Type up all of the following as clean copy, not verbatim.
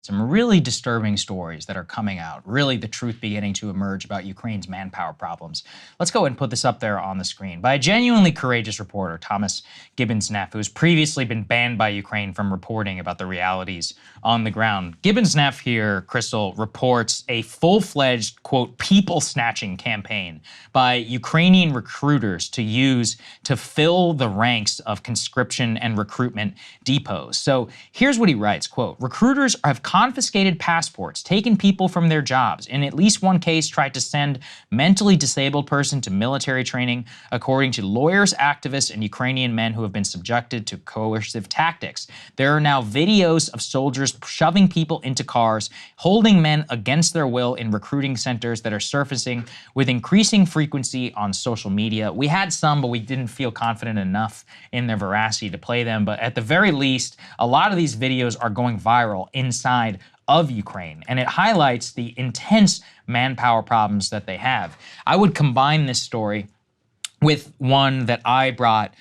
some really disturbing stories that are coming out, really the truth beginning to emerge about Ukraine's manpower problems. Let's go ahead and put this up there on the screen. By a genuinely courageous reporter, Thomas Gibbons-Neff, who's previously been banned by Ukraine from reporting about the realities on the ground. Gibbons-Neff here, Krystal, reports a full-fledged, quote, people-snatching campaign by Ukrainian recruiters to use to fill the ranks of conscription and recruitment depots. So here's what he writes, quote, recruiters have confiscated passports, taken people from their jobs, in at least one case tried to send mentally disabled person to military training, according to lawyers, activists, and Ukrainian men who have been subjected to coercive tactics. There are now videos of soldiers shoving people into cars, holding men against their will in recruiting centers that are surfacing with increasing frequency on social media. We had some, but we didn't feel confident enough in their veracity to play them. But at the very least, a lot of these videos are going viral inside of Ukraine, and it highlights the intense manpower problems that they have. I would combine this story with one that I brought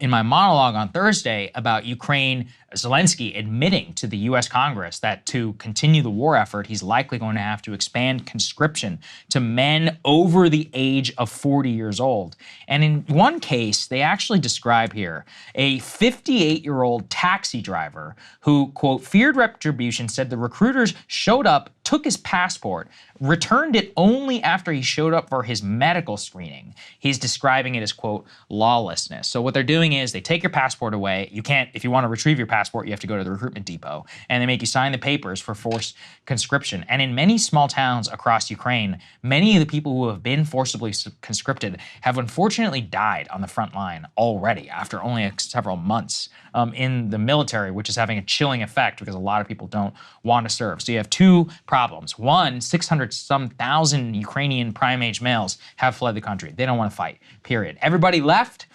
in my monologue on Thursday about Ukraine, Zelensky admitting to the US Congress that to continue the war effort, he's likely going to have to expand conscription to men over the age of 40 years old. And in one case, they actually describe here a 58-year-old taxi driver who, quote, feared retribution, said the recruiters showed up, took his passport, returned it only after he showed up for his medical screening. He's describing it as, quote, lawlessness. So what they're doing is they take your passport away. You can't, if you want to retrieve your passport, you have to go to the recruitment depot, and they make you sign the papers for forced conscription. And in many small towns across Ukraine, many of the people who have been forcibly conscripted have unfortunately died on the front line already after only several months in the military, which is having a chilling effect because a lot of people don't want to serve. So you have two problems. One, 600-some thousand Ukrainian prime-age males have fled the country. They don't want to fight, period. Everybody left,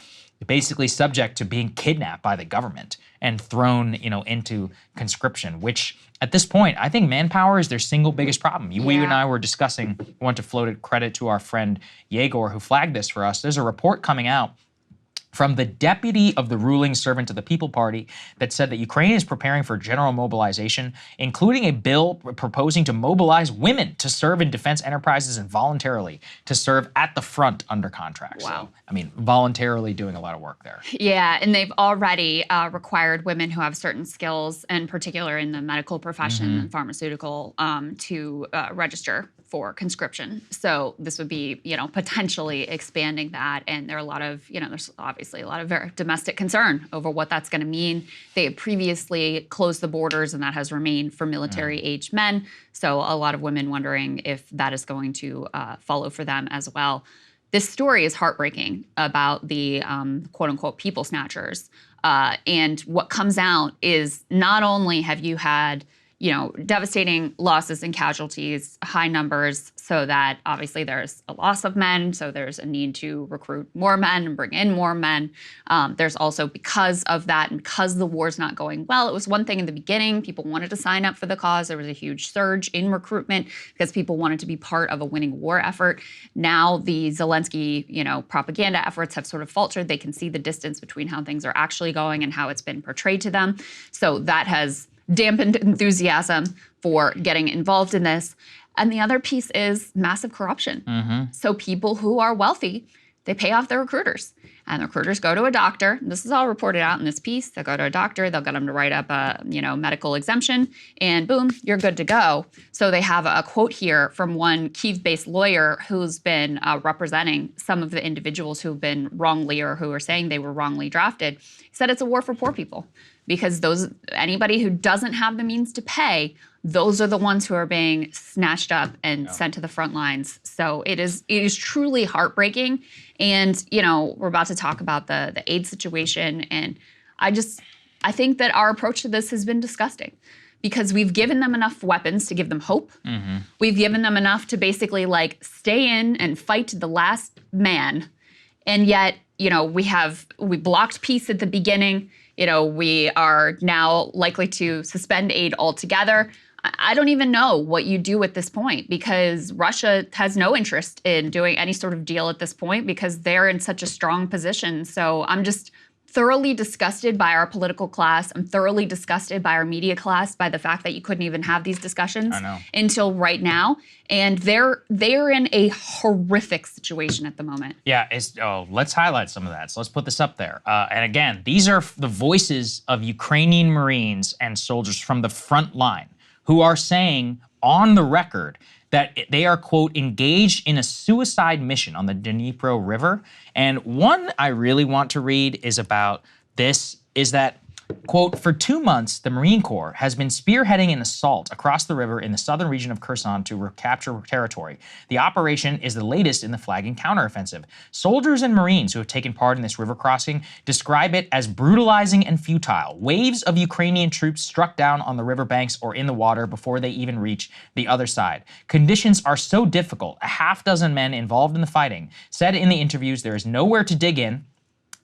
basically subject to being kidnapped by the government and thrown, into conscription, which at this point, I think manpower is their single biggest problem. We and I were discussing, I want to float a credit to our friend Yegor who flagged this for us. There's a report coming out from the deputy of the ruling Servant of the People Party that said that Ukraine is preparing for general mobilization, including a bill proposing to mobilize women to serve in defense enterprises and voluntarily to serve at the front under contract. Wow. So, voluntarily doing a lot of work there. Yeah, and they've already required women who have certain skills, in particular in the medical profession and pharmaceutical, to register for conscription. So this would be, potentially expanding that. And there are a lot of, there's obviously a lot of very domestic concern over what that's going to mean. They had previously closed the borders, and that has remained for military-aged men. So a lot of women wondering if that is going to follow for them as well. This story is heartbreaking about the quote-unquote people snatchers. And what comes out is not only have you had devastating losses and casualties, high numbers, so that obviously there's a loss of men, so there's a need to recruit more men and bring in more men. There's also, because of that and because the war's not going well, it was one thing in the beginning, people wanted to sign up for the cause. There was a huge surge in recruitment because people wanted to be part of a winning war effort. Now the Zelensky, propaganda efforts have sort of faltered. They can see the distance between how things are actually going and how it's been portrayed to them. So that has dampened enthusiasm for getting involved in this. And the other piece is massive corruption. So people who are wealthy, they pay off their recruiters. And the recruiters go to a doctor. This is all reported out in this piece. They'll go to a doctor. They'll get them to write up a medical exemption. And boom, you're good to go. So they have a quote here from one Kyiv-based lawyer who's been representing some of the individuals who've been wrongly or who are saying they were wrongly drafted. He said it's a war for poor people. Because anybody who doesn't have the means to pay, those are the ones who are being snatched up and sent to the front lines. So it is truly heartbreaking. And, we're about to talk about the aid situation. And I think that our approach to this has been disgusting because we've given them enough weapons to give them hope. We've given them enough to basically stay in and fight to the last man. And yet, we blocked peace at the beginning. We are now likely to suspend aid altogether. I don't even know what you do at this point because Russia has no interest in doing any sort of deal at this point because they're in such a strong position. So I'm just thoroughly disgusted by our political class. I'm thoroughly disgusted by our media class, by the fact that you couldn't even have these discussions until right now. And they're in a horrific situation at the moment. Yeah, let's highlight some of that. So let's put this up there. And again, these are the voices of Ukrainian Marines and soldiers from the front line who are saying on the record that they are, quote, engaged in a suicide mission on the Dnipro River. And one I really want to read is about this, is that, quote, for 2 months, the Marine Corps has been spearheading an assault across the river in the southern region of Kherson to recapture territory. The operation is the latest in the flagging counteroffensive. Soldiers and Marines who have taken part in this river crossing describe it as brutalizing and futile. Waves of Ukrainian troops struck down on the riverbanks or in the water before they even reach the other side. Conditions are so difficult, a half dozen men involved in the fighting said in the interviews there is nowhere to dig in,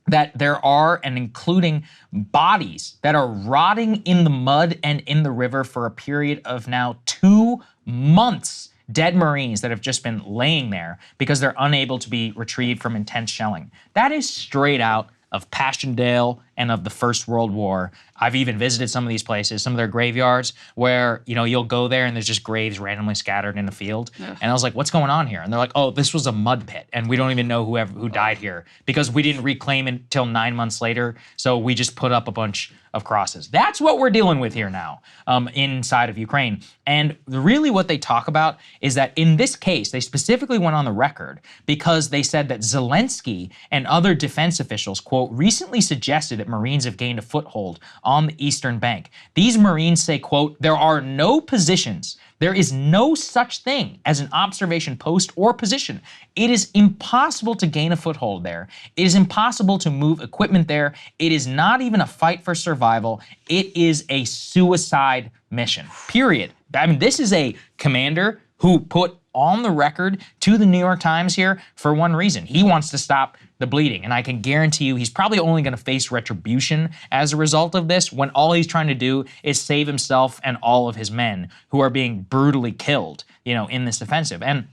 that there are, and including bodies that are rotting in the mud and in the river for a period of now 2 months. Dead Marines that have just been laying there because they're unable to be retrieved from intense shelling. That is straight out of Passchendaele and of the First World War. I've even visited some of these places, some of their graveyards, where, you know, you'll go there and there's just graves randomly scattered in the field. Ugh. And I was like, what's going on here? And they're like, oh, this was a mud pit, and we don't even know who died here because we didn't reclaim it until 9 months later, so we just put up a bunch of crosses. That's what we're dealing with here now inside of Ukraine. And really what they talk about is that in this case, they specifically went on the record because they said that Zelensky and other defense officials, quote, recently suggested that Marines have gained a foothold on the eastern bank. These Marines say, quote, there are no positions. There is no such thing as an observation post or position. It is impossible to gain a foothold there. It is impossible to move equipment there. It is not even a fight for survival. It is a suicide mission, period. I mean, this is a commander who put on the record to the New York Times here for one reason. He wants to stop the bleeding. And I can guarantee you he's probably only going to face retribution as a result of this, when all he's trying to do is save himself and all of his men who are being brutally killed, you know, in this offensive. And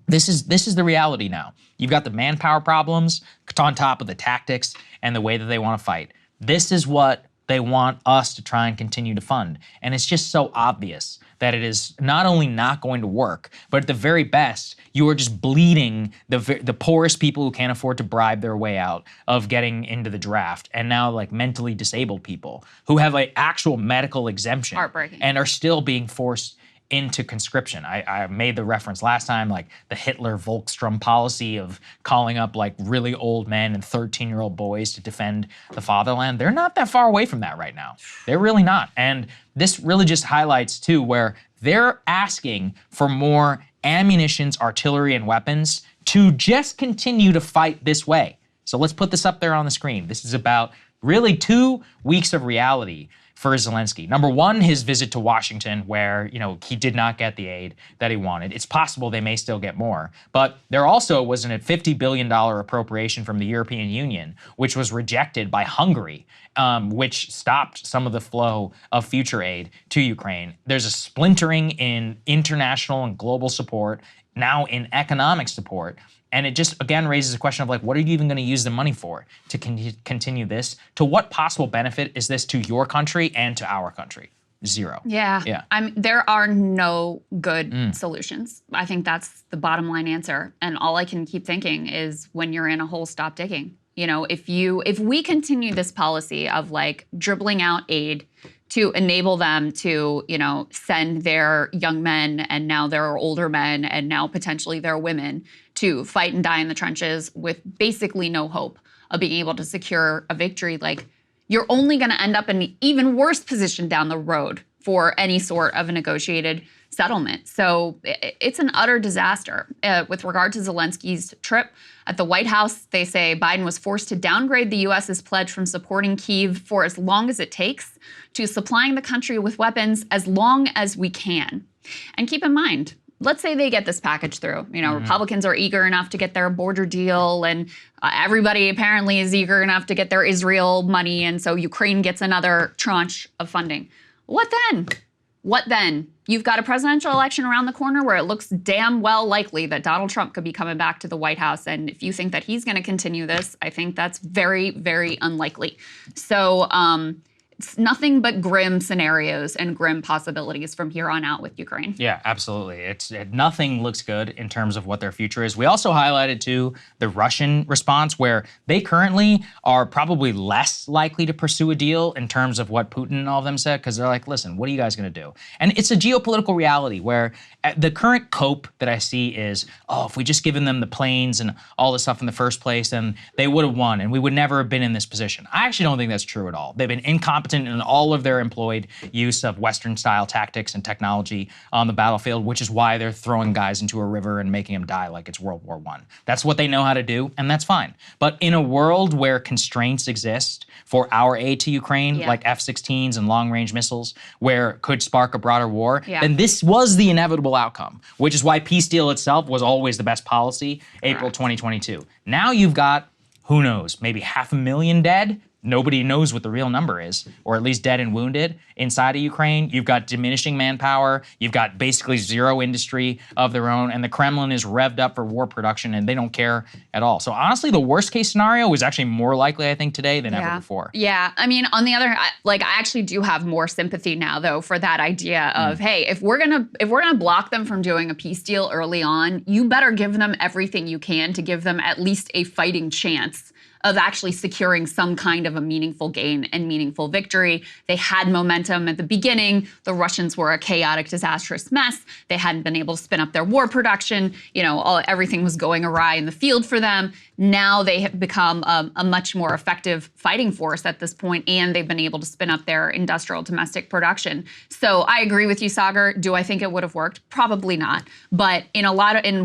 this is the reality now. You've got the manpower problems on top of the tactics and the way that they want to fight. This is what they want us to try and continue to fund. And it's just so obvious that it is not only not going to work, but at the very best, you are just bleeding the poorest people who can't afford to bribe their way out of getting into the draft, and now like mentally disabled people who have an actual medical exemption and are still being forced into conscription. I made the reference last time, like the Hitler-Volkstrom policy of calling up like really old men and 13-year-old boys to defend the fatherland. They're not that far away from that right now. They're really not. And this really just highlights too where they're asking for more ammunitions, artillery, and weapons to just continue to fight this way. So let's put this up there on the screen. This is about really 2 weeks of reality for Zelensky. Number one, his visit to Washington, where, you know, he did not get the aid that he wanted. It's possible they may still get more. But there also was a $50 billion appropriation from the European Union, which was rejected by Hungary, which stopped some of the flow of future aid to Ukraine. There's a splintering in international and global support, now in economic support. And it just, again, raises a question of like, what are you even going to use the money for to continue this? To what possible benefit is this to your country and to our country? Zero. Yeah. There are no good solutions. I think that's the bottom line answer. And all I can keep thinking is when you're in a hole, stop digging. You know, if we continue this policy of like dribbling out aid to enable them to, you know, send their young men and now their older men and now potentially their women to fight and die in the trenches with basically no hope of being able to secure a victory, like you're only going to end up in an even worse position down the road for any sort of a negotiated settlement. So it's an utter disaster. With regard to Zelensky's trip at the White House, they say Biden was forced to downgrade the U.S.'s pledge from supporting Kyiv for as long as it takes to supplying the country with weapons as long as we can. And keep in mind, let's say they get this package through. You know, Republicans are eager enough to get their border deal, and everybody apparently is eager enough to get their Israel money, and so Ukraine gets another tranche of funding. What then? What then? You've got a presidential election around the corner where it looks damn well likely that Donald Trump could be coming back to the White House. And if you think that he's going to continue this, I think that's very, very unlikely. So it's nothing but grim scenarios and grim possibilities from here on out with Ukraine. Yeah, absolutely. Nothing looks good in terms of what their future is. We also highlighted too the Russian response, where they currently are probably less likely to pursue a deal in terms of what Putin and all of them said, because they're like, listen, what are you guys going to do? And it's a geopolitical reality where the current cope that I see is, oh, if we just given them the planes and all this stuff in the first place, then they would have won and we would never have been in this position. I actually don't think that's true at all. They've been incompetent in all of their employed use of Western-style tactics and technology on the battlefield, which is why they're throwing guys into a river and making them die like it's World War I. That's what they know how to do, and that's fine. But in a world where constraints exist for our aid to Ukraine, like F-16s and long-range missiles, where it could spark a broader war, then this was the inevitable outcome, which is why peace deal itself was always the best policy, April 2022. Now you've got, who knows, maybe 500,000 dead? Nobody knows what the real number is, or at least dead and wounded inside of Ukraine. You've got diminishing manpower. You've got basically zero industry of their own, and the Kremlin is revved up for war production, and they don't care at all. So honestly, the worst case scenario is actually more likely, I think, today than ever before. Yeah, I mean, on the other, like, I actually do have more sympathy now, though, for that idea of, hey, if we're gonna block them from doing a peace deal early on, you better give them everything you can to give them at least a fighting chance of actually securing some kind of a meaningful gain and meaningful victory. They had momentum at the beginning. The Russians were a chaotic, disastrous mess. They hadn't been able to spin up their war production. You know, everything was going awry in the field for them. Now they have become a much more effective fighting force at this point, and they've been able to spin up their industrial domestic production. So I agree with you, Saagar. Do I think it would have worked? Probably not. But in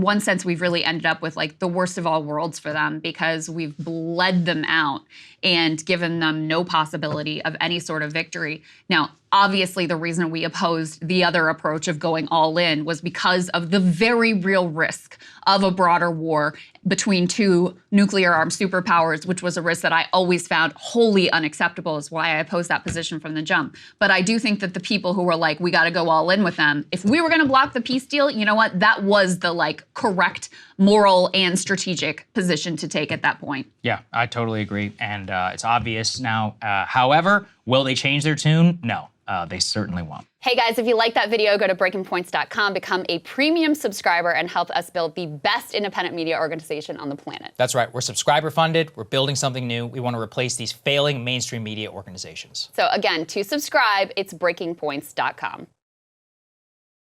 one sense, we've really ended up with like the worst of all worlds for them, because we've bled them out and given them no possibility of any sort of victory. Now, obviously, the reason we opposed the other approach of going all in was because of the very real risk of a broader war between two nuclear-armed superpowers, which was a risk that I always found wholly unacceptable, is why I opposed that position from the jump. But I do think that the people who were like, we got to go all in with them, if we were going to block the peace deal, you know what? That was the like correct moral and strategic position to take at that point. Yeah, I totally agree. And it's obvious now. However, will they change their tune? No, they certainly won't. Hey guys, if you like that video, go to breakingpoints.com, become a premium subscriber, and help us build the best independent media organization on the planet. That's right. We're subscriber funded. We're building something new. We want to replace these failing mainstream media organizations. So again, to subscribe, it's breakingpoints.com.